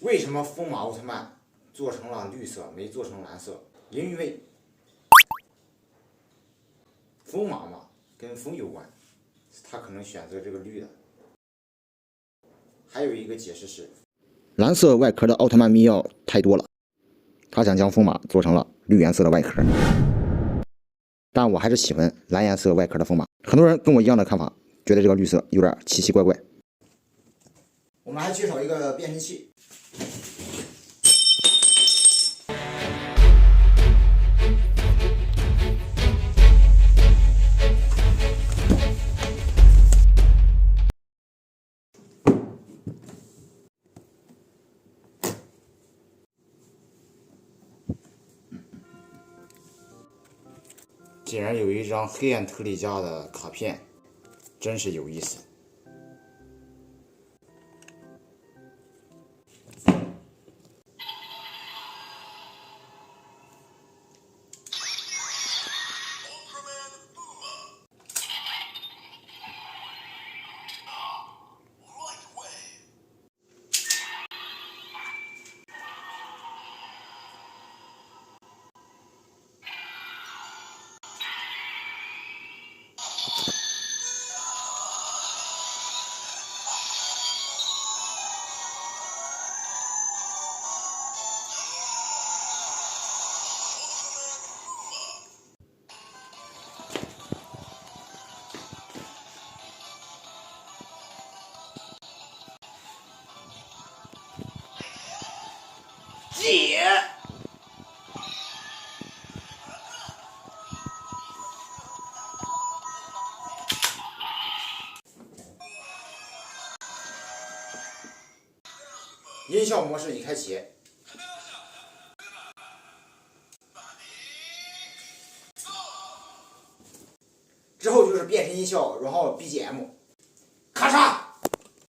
为什么风马奥特曼做成了绿色，没做成蓝色？因为风马嘛，跟风有关，他可能选择这个绿的。还有一个解释是，蓝色外壳的奥特曼密钥太多了，他想将风马做成了绿颜色的外壳。但我还是喜欢蓝颜色外壳的风马。很多人跟我一样的看法，觉得这个绿色有点奇奇怪怪。我们还缺少一个变身器。竟然有一张黑暗特利迦的卡片，真是有意思。姐，音效模式已开启。之后就是变身音效，然后 BGM，咔嚓。